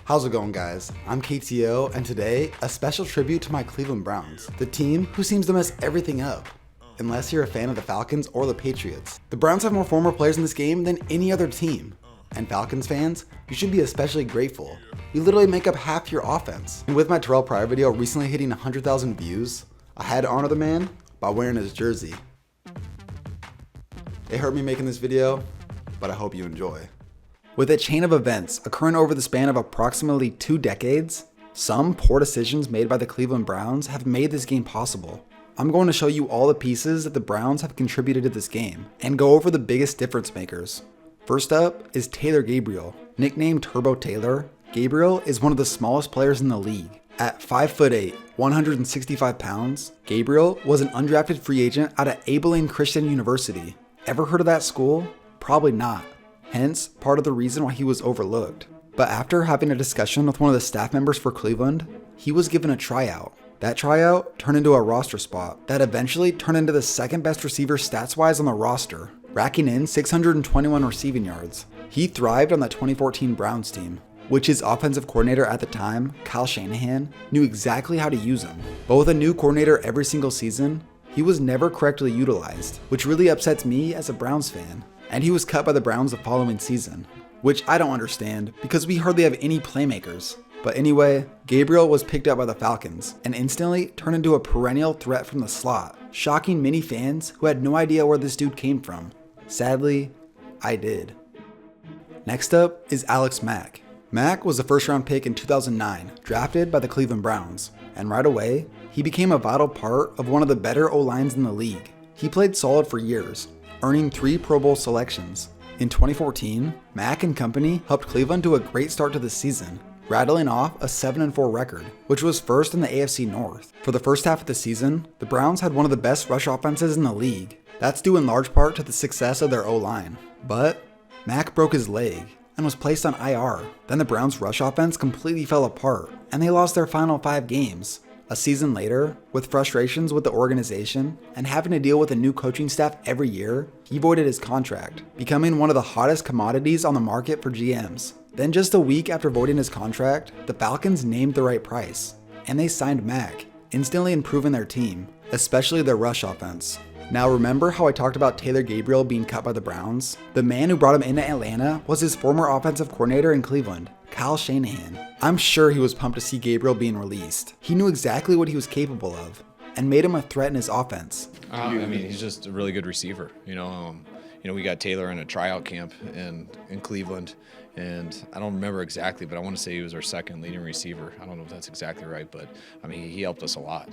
How's it going, guys? I'm KTO, and today, a special tribute to my Cleveland Browns, the team who seems to mess everything up. Unless you're a fan of the Falcons or the Patriots. The Browns have more former players in this game than any other team. And Falcons fans, you should be especially grateful. You literally make up half your offense. And with my Terrell Pryor video recently hitting 100,000 views, I had to honor the man by wearing his jersey. It hurt me making this video, but I hope you enjoy. With a chain of events occurring over the span of approximately 2 decades, some poor decisions made by the Cleveland Browns have made this game possible. I'm going to show you all the pieces that the Browns have contributed to this game, and go over the biggest difference makers. First up is Taylor Gabriel. Nicknamed Turbo Taylor, Gabriel is one of the smallest players in the league. At 5'8", 165 pounds, Gabriel was an undrafted free agent out of Abilene Christian University. Ever heard of that school? Probably not. Hence, part of the reason why he was overlooked. But after having a discussion with one of the staff members for Cleveland, he was given a tryout. That tryout turned into a roster spot that eventually turned into the second best receiver stats-wise on the roster, racking in 621 receiving yards. He thrived on the 2014 Browns team, which his offensive coordinator at the time, Kyle Shanahan, knew exactly how to use him. But with a new coordinator every single season, he was never correctly utilized, which really upsets me as a Browns fan. And he was cut by the Browns the following season, which I don't understand because we hardly have any playmakers. But anyway, Gabriel was picked up by the Falcons and instantly turned into a perennial threat from the slot, shocking many fans who had no idea where this dude came from. Sadly, I did. Next up is Alex Mack. Mack was a first-round pick in 2009, drafted by the Cleveland Browns, and right away, he became a vital part of one of the better O-lines in the league. He played solid for years, earning 3 Pro Bowl selections. In 2014, Mack and company helped Cleveland to a great start to the season, rattling off a 7-4 record, which was first in the AFC North. For the first half of the season, the Browns had one of the best rush offenses in the league. That's due in large part to the success of their O-line. But Mack broke his leg and was placed on IR. Then the Browns' rush offense completely fell apart, and they lost their final 5 games. A season later, with frustrations with the organization and having to deal with a new coaching staff every year, he voided his contract, becoming one of the hottest commodities on the market for GMs. Then just a week after voiding his contract, the Falcons named the right price, and they signed Mack, instantly improving their team, especially their rush offense. Now remember how I talked about Taylor Gabriel being cut by the Browns? The man who brought him into Atlanta was his former offensive coordinator in Cleveland, Kyle Shanahan. I'm sure he was pumped to see Gabriel being released. He knew exactly what he was capable of, and made him a threat in his offense. He's just a really good receiver. We got Taylor in a tryout camp in Cleveland, and I don't remember exactly, but I want to say he was our second leading receiver. I don't know if that's exactly right, but he helped us a lot.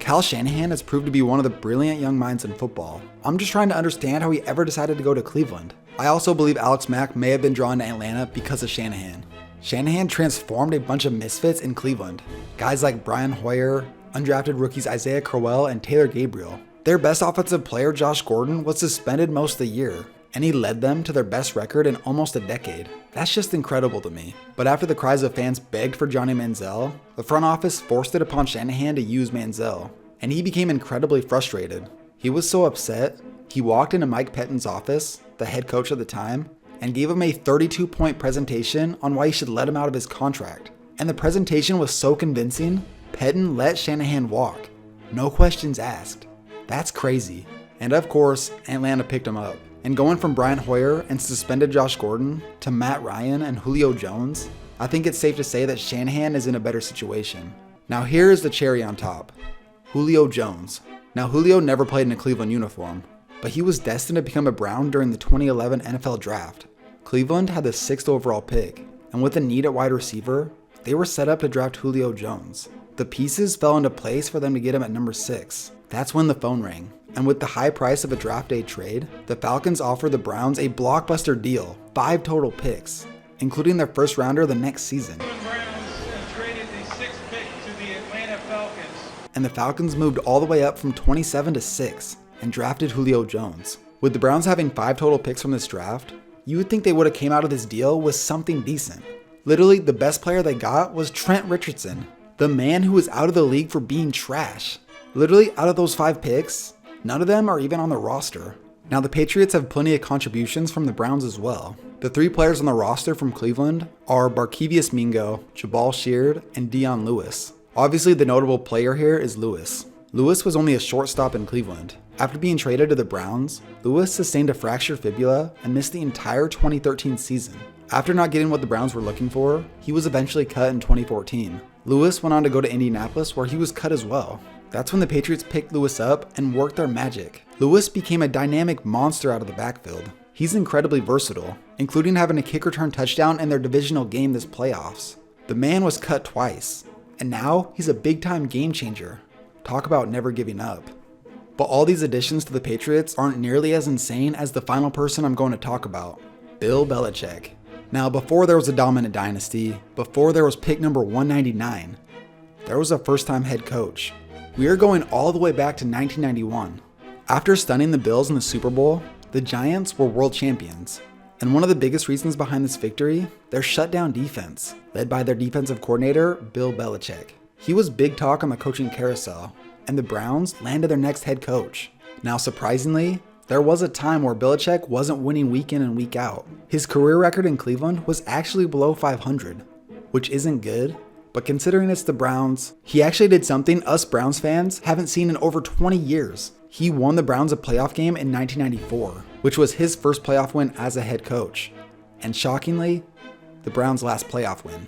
Kyle Shanahan has proved to be one of the brilliant young minds in football. I'm just trying to understand how he ever decided to go to Cleveland. I also believe Alex Mack may have been drawn to Atlanta because of Shanahan. Shanahan transformed a bunch of misfits in Cleveland. Guys like Brian Hoyer, undrafted rookies Isaiah Crowell, and Taylor Gabriel. Their best offensive player, Josh Gordon, was suspended most of the year, and he led them to their best record in almost a decade. That's just incredible to me. But after the cries of fans begged for Johnny Manziel, the front office forced it upon Shanahan to use Manziel, and he became incredibly frustrated. He was so upset, he walked into Mike Pettine's office, the head coach at the time, and gave him a 32-point presentation on why he should let him out of his contract. And the presentation was so convincing, Pettine let Shanahan walk. No questions asked. That's crazy. And of course, Atlanta picked him up. And going from Brian Hoyer and suspended Josh Gordon to Matt Ryan and Julio Jones, I think it's safe to say that Shanahan is in a better situation. Now here is the cherry on top. Julio Jones. Now Julio never played in a Cleveland uniform, but he was destined to become a Brown during the 2011 NFL Draft. Cleveland had the 6th overall pick, and with a need at wide receiver, they were set up to draft Julio Jones. The pieces fell into place for them to get him at number 6. That's when the phone rang, and with the high price of a draft day trade, the Falcons offered the Browns a blockbuster deal, 5 total picks, including their first rounder the next season. The Browns traded the 6th pick to the Atlanta Falcons. And the Falcons moved all the way up from 27 to 6 and drafted Julio Jones. With the Browns having 5 total picks from this draft, you would think they would have came out of this deal with something decent. Literally, the best player they got was Trent Richardson, the man who was out of the league for being trash. Literally, out of those 5 picks, none of them are even on the roster. Now the Patriots have plenty of contributions from the Browns as well. The 3 players on the roster from Cleveland are Barkevious Mingo, Jabal Sheard, and Dion Lewis. Obviously the notable player here is Lewis. Lewis was only a shortstop in Cleveland. After being traded to the Browns, Lewis sustained a fractured fibula and missed the entire 2013 season. After not getting what the Browns were looking for, he was eventually cut in 2014. Lewis went on to go to Indianapolis where he was cut as well. That's when the Patriots picked Lewis up and worked their magic. Lewis became a dynamic monster out of the backfield. He's incredibly versatile, including having a kick return touchdown in their divisional game this playoffs. The man was cut twice, and now he's a big-time game changer. Talk about never giving up. But all these additions to the Patriots aren't nearly as insane as the final person I'm going to talk about, Bill Belichick. Now, before there was a dominant dynasty, before there was pick number 199, there was a first-time head coach. We are going all the way back to 1991. After stunning the Bills in the Super Bowl, the Giants were world champions. And one of the biggest reasons behind this victory, their shutdown defense, led by their defensive coordinator, Bill Belichick. He was big talk on the coaching carousel, and the Browns landed their next head coach. Now, surprisingly, there was a time where Belichick wasn't winning week in and week out. His career record in Cleveland was actually below 500, which isn't good, but considering it's the Browns, he actually did something us Browns fans haven't seen in over 20 years. He won the Browns a playoff game in 1994, which was his first playoff win as a head coach. And shockingly, the Browns' last playoff win.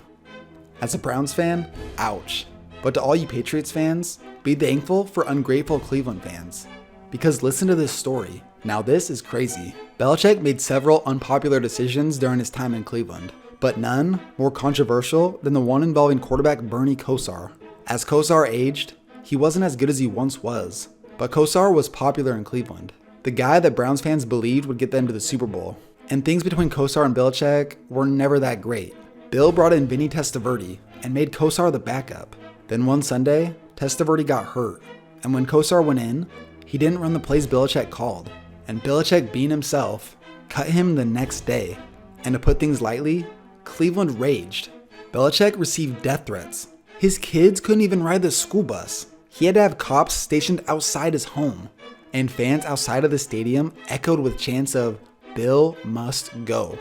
As a Browns fan, ouch. But to all you Patriots fans, be thankful for ungrateful Cleveland fans. Because listen to this story. Now this is crazy. Belichick made several unpopular decisions during his time in Cleveland, but none more controversial than the one involving quarterback Bernie Kosar. As Kosar aged, he wasn't as good as he once was, but Kosar was popular in Cleveland. The guy that Browns fans believed would get them to the Super Bowl. And things between Kosar and Belichick were never that great. Bill brought in Vinny Testaverde and made Kosar the backup. Then one Sunday, Testaverde got hurt, and when Kosar went in, he didn't run the plays Belichick called, and Belichick, being himself, cut him the next day. And to put things lightly, Cleveland raged. Belichick received death threats. His kids couldn't even ride the school bus. He had to have cops stationed outside his home, and fans outside of the stadium echoed with chants of, "Bill must go."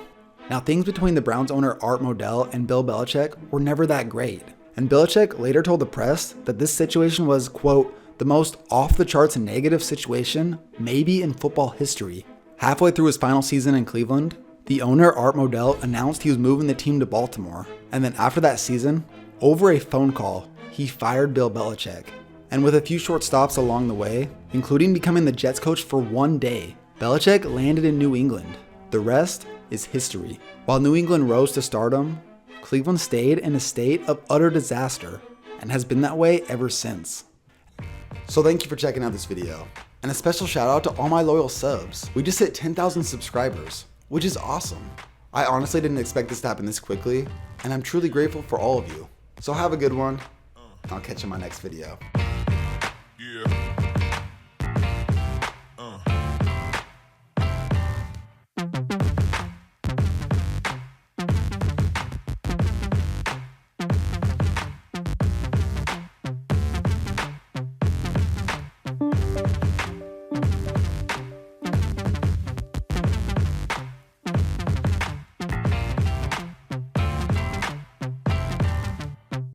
Now, things between the Browns owner Art Modell and Bill Belichick were never that great. And Belichick later told the press that this situation was, quote, the most off-the-charts negative situation maybe in football history. Halfway through his final season in Cleveland, the owner Art Modell announced he was moving the team to Baltimore. And then after that season, over a phone call, he fired Bill Belichick. And with a few short stops along the way, including becoming the Jets coach for one day, Belichick landed in New England. The rest is history. While New England rose to stardom, Cleveland stayed in a state of utter disaster and has been that way ever since. So thank you for checking out this video. And a special shout out to all my loyal subs. We just hit 10,000 subscribers, which is awesome. I honestly didn't expect this to happen this quickly, and I'm truly grateful for all of you. So have a good one. I'll catch you in my next video.